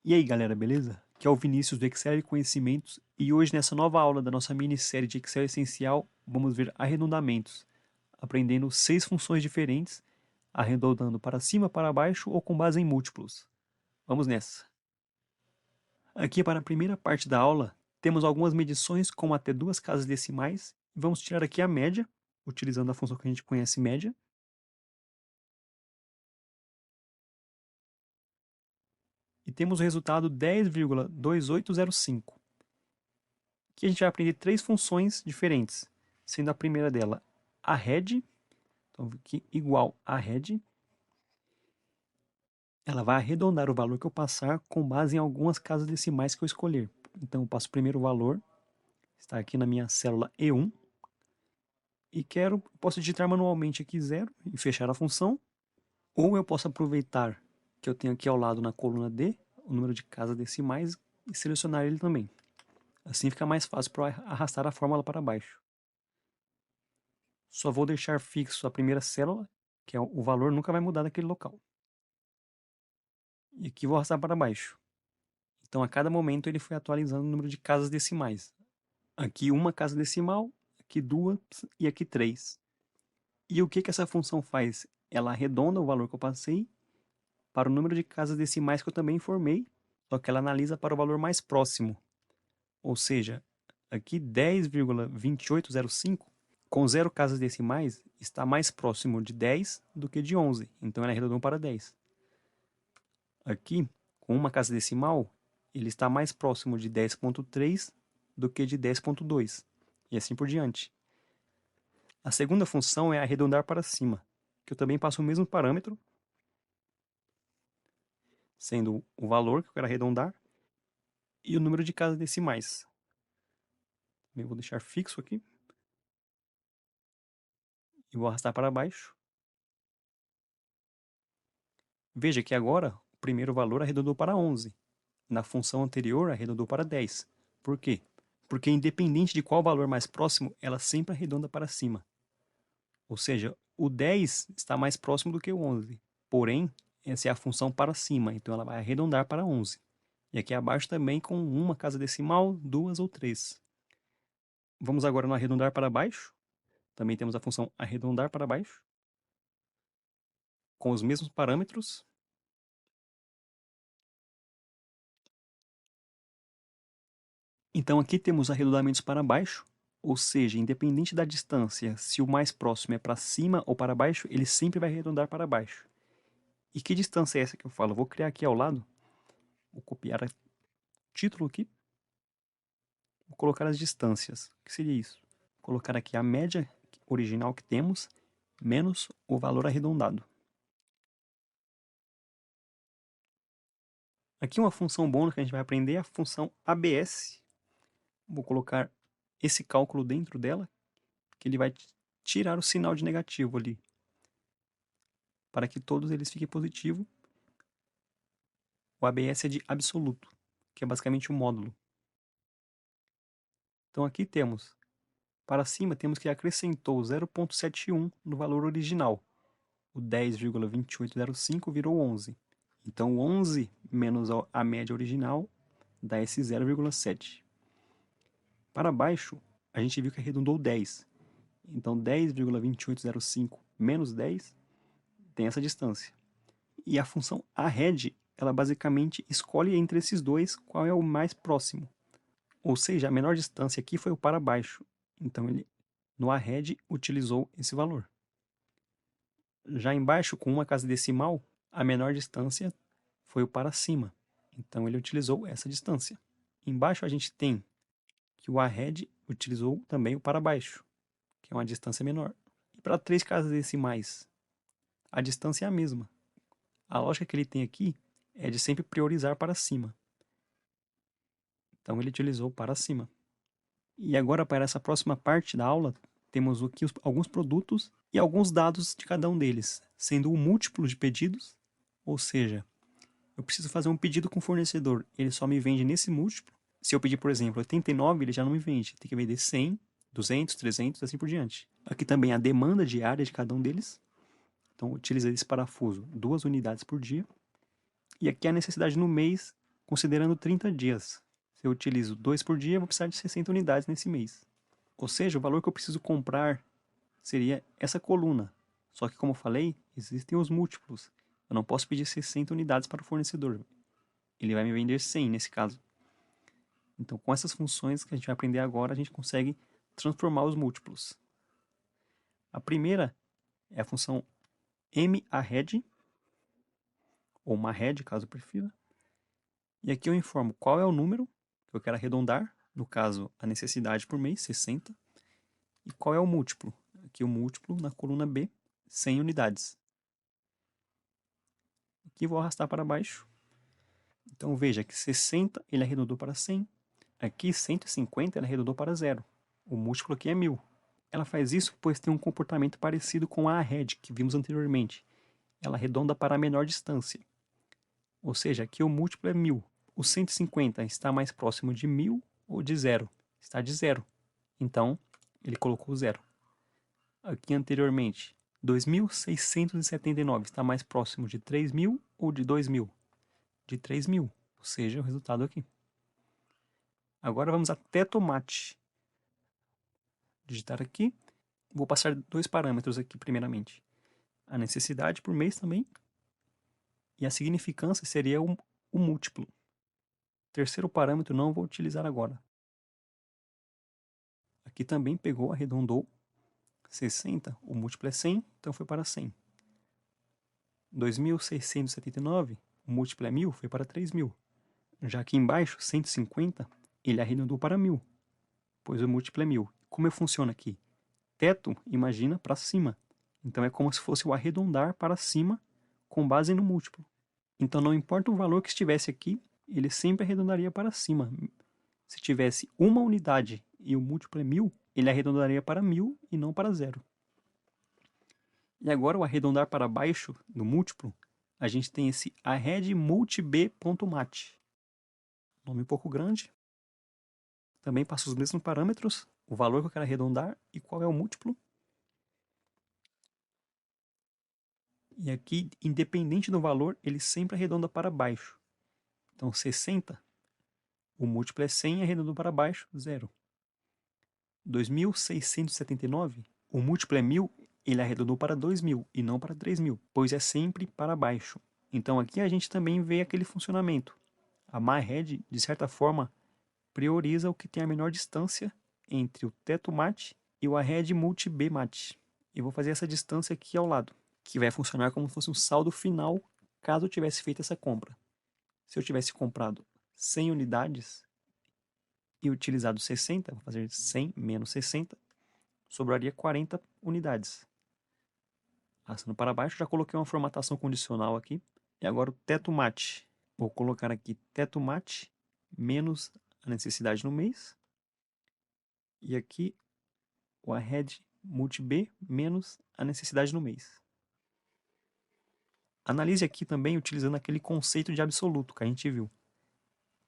E aí galera, beleza? Aqui é o Vinícius do Excel e Conhecimentos e hoje nessa nova aula da nossa minissérie de Excel Essencial vamos ver arredondamentos, aprendendo 6 funções diferentes, arredondando para cima, para baixo ou com base em múltiplos. Vamos nessa! Aqui para a primeira parte da aula temos algumas medições com até 2 casas decimais e vamos tirar aqui a média, utilizando a função que a gente conhece média. E temos o resultado 10,2805. Aqui a gente vai aprender 3 funções diferentes, sendo a primeira dela a head, então aqui igual a head, ela vai arredondar o valor que eu passar com base em algumas casas decimais que eu escolher. Então eu passo o primeiro valor, está aqui na minha célula E1, e posso digitar manualmente aqui 0 e fechar a função, ou eu posso aproveitar que eu tenho aqui ao lado na coluna D, o número de casas decimais, e selecionar ele também. Assim fica mais fácil para arrastar a fórmula para baixo. Só vou deixar fixo a primeira célula, que é o valor nunca vai mudar daquele local. E aqui vou arrastar para baixo. Então a cada momento ele foi atualizando o número de casas decimais. Aqui uma casa decimal, aqui duas e aqui 3. E o que essa função faz? Ela arredonda o valor que eu passei para o número de casas decimais que eu também informei, só que ela analisa para o valor mais próximo. Ou seja, aqui 10,2805, com 0 casas decimais, está mais próximo de 10 do que de 11. Então ela arredondou para 10. Aqui, com uma casa decimal, ele está mais próximo de 10,3 do que de 10,2. E assim por diante. A segunda função é arredondar para cima, que eu também passo o mesmo parâmetro, sendo o valor que eu quero arredondar e o número de casas decimais. Também vou deixar fixo aqui. E vou arrastar para baixo. Veja que agora o primeiro valor arredondou para 11. Na função anterior arredondou para 10. Por quê? Porque independente de qual valor mais próximo, ela sempre arredonda para cima. Ou seja, o 10 está mais próximo do que o 11. Porém, essa é a função para cima, então ela vai arredondar para 11. E aqui abaixo também com uma casa decimal, 2 ou 3. Vamos agora no arredondar para baixo. Também temos a função arredondar para baixo, com os mesmos parâmetros. Então aqui temos arredondamentos para baixo, ou seja, independente da distância, se o mais próximo é para cima ou para baixo, ele sempre vai arredondar para baixo. E que distância é essa que eu falo? Eu vou criar aqui ao lado, vou copiar o título aqui, vou colocar as distâncias. O que seria isso? Vou colocar aqui a média original que temos, menos o valor arredondado. Aqui uma função bônus que a gente vai aprender é a função ABS. Vou colocar esse cálculo dentro dela, que ele vai tirar o sinal de negativo ali, para que todos eles fiquem positivos. O ABS é de absoluto, que é basicamente um módulo. Então aqui temos, para cima temos que acrescentou 0,71 no valor original. O 10,2805 virou 11. Então 11 menos a média original dá esse 0,7. Para baixo, a gente viu que arredondou 10. Então 10,2805 menos 10 tem essa distância. E a função arred, ela basicamente escolhe entre esses dois qual é o mais próximo. Ou seja, a menor distância aqui foi o para baixo. Então ele, no arred, utilizou esse valor. Já embaixo, com uma casa decimal, a menor distância foi o para cima. Então ele utilizou essa distância. Embaixo a gente tem que o arred utilizou também o para baixo, que é uma distância menor. E para 3 casas decimais, a distância é a mesma. A lógica que ele tem aqui é de sempre priorizar para cima. Então ele utilizou para cima. E agora, para essa próxima parte da aula, temos aqui alguns produtos e alguns dados de cada um deles, sendo o múltiplo de pedidos, ou seja, eu preciso fazer um pedido com o fornecedor, ele só me vende nesse múltiplo. Se eu pedir, por exemplo, 89, ele já não me vende, tem que vender 100, 200, 300, assim por diante. Aqui também a demanda diária de cada um deles, então utiliza esse parafuso 2 unidades por dia. E aqui a necessidade no mês considerando 30 dias. Se eu utilizo 2 por dia, eu vou precisar de 60 unidades nesse mês. Ou seja, o valor que eu preciso comprar seria essa coluna. Só que, como eu falei, existem os múltiplos. Eu não posso pedir 60 unidades para o fornecedor. Ele vai me vender 100 nesse caso. Então, com essas funções que a gente vai aprender agora, a gente consegue transformar os múltiplos. A primeira é a função mahead, ou mahead, caso prefira. E aqui eu informo qual é o número que eu quero arredondar, no caso, a necessidade por mês, 60, e qual é o múltiplo. Aqui o múltiplo na coluna B, 100 unidades. Aqui vou arrastar para baixo. Então veja que 60 ele arredondou para 100. Aqui 150 ele arredondou para 0. O múltiplo aqui é 1000. Ela faz isso pois tem um comportamento parecido com a arred que vimos anteriormente. Ela arredonda para a menor distância. Ou seja, aqui o múltiplo é 1000. O 150 está mais próximo de 1000 ou de 0? Está de 0. Então, ele colocou 0. Aqui anteriormente, 2.679 está mais próximo de 3.000 ou de 2.000? De 3.000, ou seja, o resultado aqui. Agora vamos até tomate. Digitar aqui. Vou passar 2 parâmetros aqui primeiramente. A necessidade por mês também. E a significância seria o múltiplo. Terceiro parâmetro não vou utilizar agora. Aqui também pegou, arredondou. 60, o múltiplo é 100, então foi para 100. 2.679, o múltiplo é 1000, foi para 3.000. Já aqui embaixo, 150, ele arredondou para 1000, pois o múltiplo é 1000. Como funciona aqui? Teto, imagina, para cima. Então é como se fosse o arredondar para cima com base no múltiplo. Então não importa o valor que estivesse aqui, ele sempre arredondaria para cima. Se tivesse uma unidade e o múltiplo é 1000, ele arredondaria para 1000 e não para 0. E agora o arredondar para baixo do múltiplo, a gente tem esse arred_multib.mat. Nome um pouco grande. Também passa os mesmos parâmetros, o valor que eu quero arredondar e qual é o múltiplo. E aqui, independente do valor, ele sempre arredonda para baixo. Então 60, o múltiplo é 100 e arredondou para baixo, 0. 2.679, o múltiplo é 1000, ele arredondou para 2.000 e não para 3.000, pois é sempre para baixo. Então aqui a gente também vê aquele funcionamento. A mahead, de certa forma, prioriza o que tem a menor distância entre o teto mat e o arred_multib_mat. Eu vou fazer essa distância aqui ao lado, que vai funcionar como se fosse um saldo final caso eu tivesse feito essa compra. Se eu tivesse comprado 100 unidades e utilizado 60, vou fazer 100 menos 60, sobraria 40 unidades. Arrastando para baixo, já coloquei uma formatação condicional aqui. E agora o teto mat. Vou colocar aqui teto mat menos a necessidade no mês. E aqui o arred_multib menos a necessidade no mês. Analise aqui também utilizando aquele conceito de absoluto que a gente viu.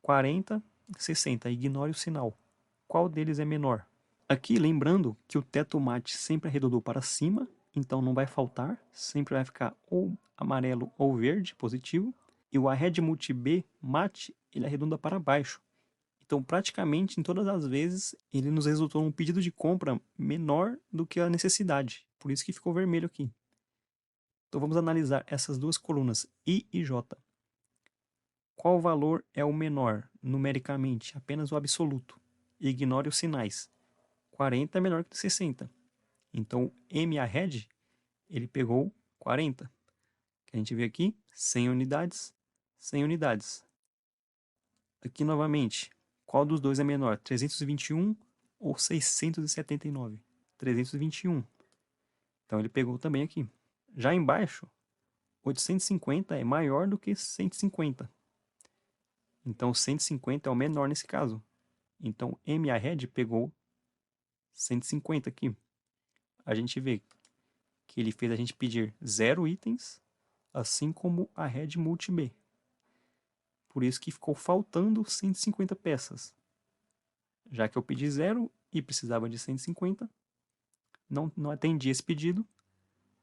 40, 60, ignore o sinal. Qual deles é menor? Aqui, lembrando que o teto mat sempre arredondou para cima, então não vai faltar, sempre vai ficar ou amarelo ou verde, positivo. E o arred_multib mat, ele arredonda para baixo. Então, praticamente, em todas as vezes, ele nos resultou num pedido de compra menor do que a necessidade. Por isso que ficou vermelho aqui. Então, vamos analisar essas duas colunas, I e J. Qual valor é o menor, numericamente? Apenas o absoluto. Ignore os sinais. 40 é menor que 60. Então, mahead, ele pegou 40. Que a gente vê aqui, 100 unidades, 100 unidades. Aqui, novamente, qual dos dois é menor? 321 ou 679? 321. Então, ele pegou também aqui. Já embaixo, 850 é maior do que 150. Então, 150 é o menor nesse caso. Então, mahead pegou 150 aqui. A gente vê que ele fez a gente pedir 0 itens, assim como a arred_multib. Por isso que ficou faltando 150 peças. Já que eu pedi 0 e precisava de 150, não atendi esse pedido,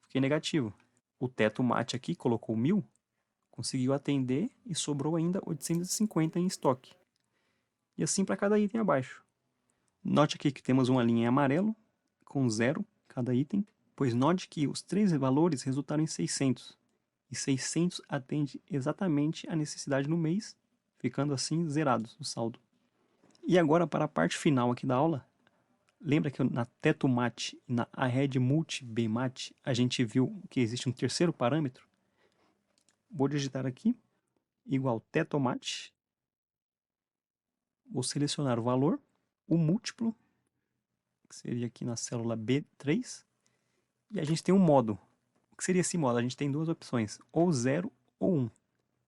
fiquei negativo. O teto mat aqui colocou 1000, conseguiu atender e sobrou ainda 850 em estoque. E assim para cada item abaixo. Note aqui que temos uma linha em amarelo, com 0 cada item, pois note que os 3 valores resultaram em 600. E 600 atende exatamente a necessidade no mês, ficando assim zerados o saldo. E agora para a parte final aqui da aula, lembra que na TetoMat e na AREDMultiBmat a gente viu que existe um terceiro parâmetro? Vou digitar aqui, igual TetoMat, vou selecionar o valor, o múltiplo, que seria aqui na célula B3, e a gente tem um modo. O que seria esse modo? A gente tem duas opções, ou 0 ou 1.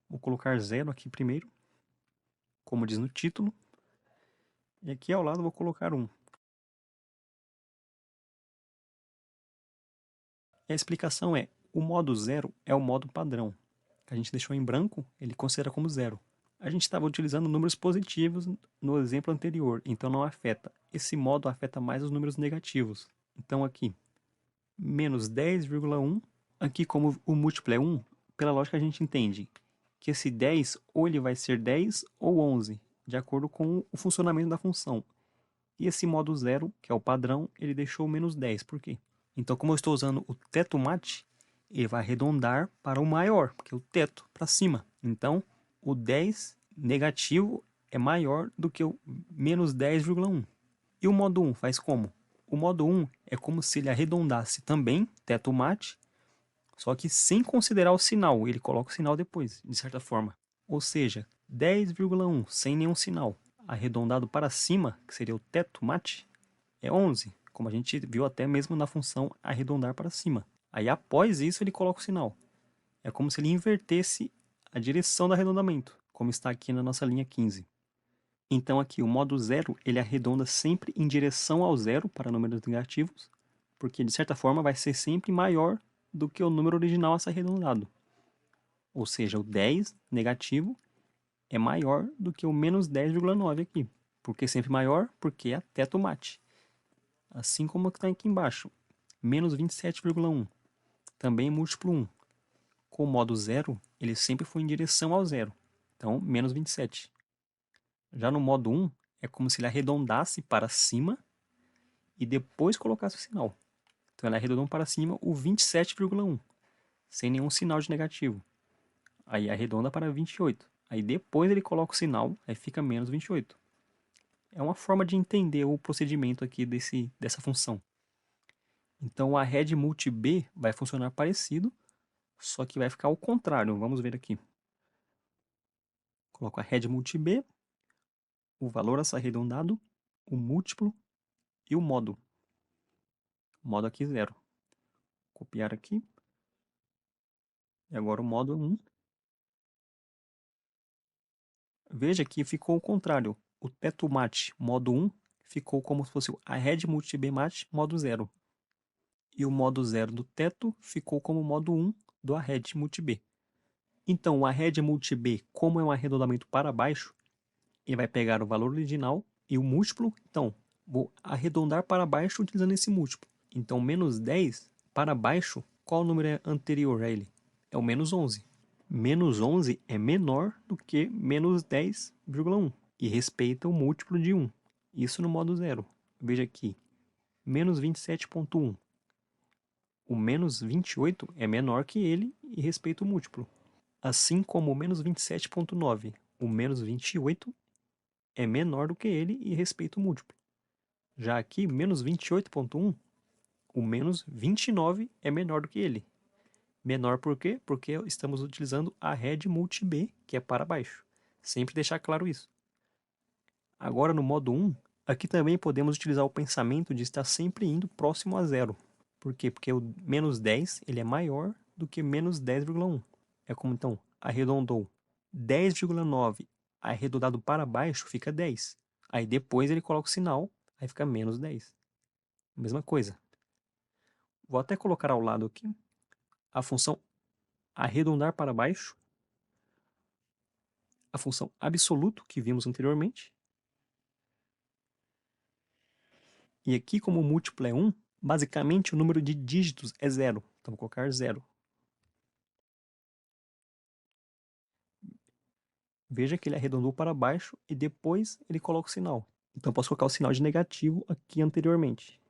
Vou colocar 0 aqui primeiro, como diz no título, e aqui ao lado vou colocar 1. E a explicação é, o modo 0 é o modo padrão. A gente deixou em branco, ele considera como 0. A gente estava utilizando números positivos no exemplo anterior, então não afeta. Esse modo afeta mais os números negativos. Então aqui, menos 10,1. Aqui, como o múltiplo é 1, pela lógica a gente entende que esse 10 ou ele vai ser 10 ou 11, de acordo com o funcionamento da função. E esse modo 0, que é o padrão, ele deixou menos 10. Por quê? Então, como eu estou usando o TetoMat, ele vai arredondar para o maior, porque é o teto para cima. Então, o 10 negativo é maior do que o menos 10,1. E o modo 1 faz como? O modo 1 é como se ele arredondasse também, TetoMat, só que sem considerar o sinal. Ele coloca o sinal depois, de certa forma. Ou seja, 10,1 sem nenhum sinal, arredondado para cima, que seria o TetoMat, é 11, como a gente viu até mesmo na função arredondar para cima. Aí após isso ele coloca o sinal. É como se ele invertesse a direção do arredondamento, como está aqui na nossa linha 15. Então aqui o modo 0 ele arredonda sempre em direção ao zero para números negativos, porque de certa forma vai ser sempre maior do que o número original a ser arredondado. Ou seja, o 10 negativo é maior do que o menos 10,9 aqui. Por que sempre maior? Porque é a TetoMat. Assim como está aqui embaixo, menos 27,1, também múltiplo 1. Com o modo 0, ele sempre foi em direção ao zero, então menos 27. Já no modo 1, é como se ele arredondasse para cima e depois colocasse o sinal. Então ele arredondou para cima o 27,1, sem nenhum sinal de negativo. Aí arredonda para 28. Aí depois ele coloca o sinal, aí fica menos 28. É uma forma de entender o procedimento aqui dessa função. Então a rede multi-B vai funcionar parecido, só que vai ficar ao contrário. Vamos ver aqui. Coloco a rede multi-B, o valor a ser arredondado, o múltiplo e o modo. Modo aqui 0. Copiar aqui. E agora o modo 1. Veja que ficou o contrário. O TetoMat modo 1 ficou como se fosse a rede multi-B mat modo 0. E o modo 0 do teto ficou como o modo 1 do arred multi-B. Então, o arred multi-B, como é um arredondamento para baixo, ele vai pegar o valor original e o múltiplo. Então, vou arredondar para baixo utilizando esse múltiplo. Então, menos 10 para baixo, qual número é anterior a ele? É o menos 11. Menos 11 é menor do que menos 10,1 e respeita o múltiplo de 1. Isso no modo 0. Veja aqui, menos 27,1. O menos 28 é menor que ele e respeita o múltiplo. Assim como o menos 27,9. O menos 28 é menor do que ele e respeita o múltiplo. Já aqui, menos 28,1, o menos 29 é menor do que ele. Menor por quê? Porque estamos utilizando a rede multi-B, que é para baixo. Sempre deixar claro isso. Agora no modo 1, aqui também podemos utilizar o pensamento de estar sempre indo próximo a zero. Por quê? Porque o menos 10 ele é maior do que menos 10,1. É como então, arredondou 10,9 arredondado para baixo fica 10. Aí depois ele coloca o sinal, aí fica menos 10. Mesma coisa. Vou até colocar ao lado aqui a função arredondar para baixo, a função absoluto que vimos anteriormente. E aqui, como o múltiplo é 1, basicamente o número de dígitos é 0. Então vou colocar 0. Veja que ele arredondou para baixo e depois ele coloca o sinal. Então eu posso colocar o sinal de negativo aqui anteriormente.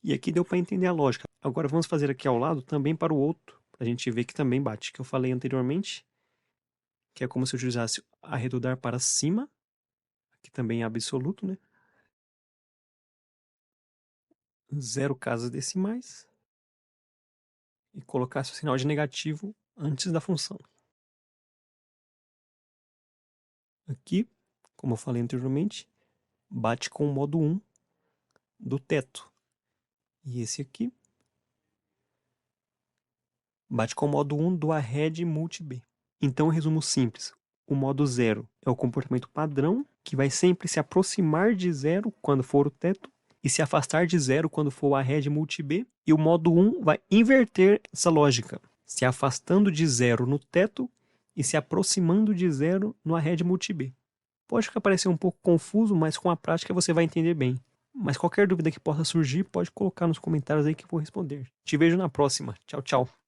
E aqui deu para entender a lógica. Agora vamos fazer aqui ao lado também para o outro, para a gente ver que também bate, que eu falei anteriormente, que é como se eu utilizasse arredondar para cima, aqui também é absoluto, né? 0 casas decimais, e colocasse o sinal de negativo antes da função. Aqui, como eu falei anteriormente, bate com o modo 1 do teto. E esse aqui bate com o modo 1 do arred multi-b. Então, resumo simples. O modo 0 é o comportamento padrão, que vai sempre se aproximar de 0 quando for o teto, e se afastar de 0 quando for o arred multi-b. E o modo 1 vai inverter essa lógica, se afastando de 0 no teto e se aproximando de 0 no arred multi-b. Pode parecer um pouco confuso, mas com a prática você vai entender bem. Mas qualquer dúvida que possa surgir, pode colocar nos comentários aí que eu vou responder. Te vejo na próxima. Tchau, tchau.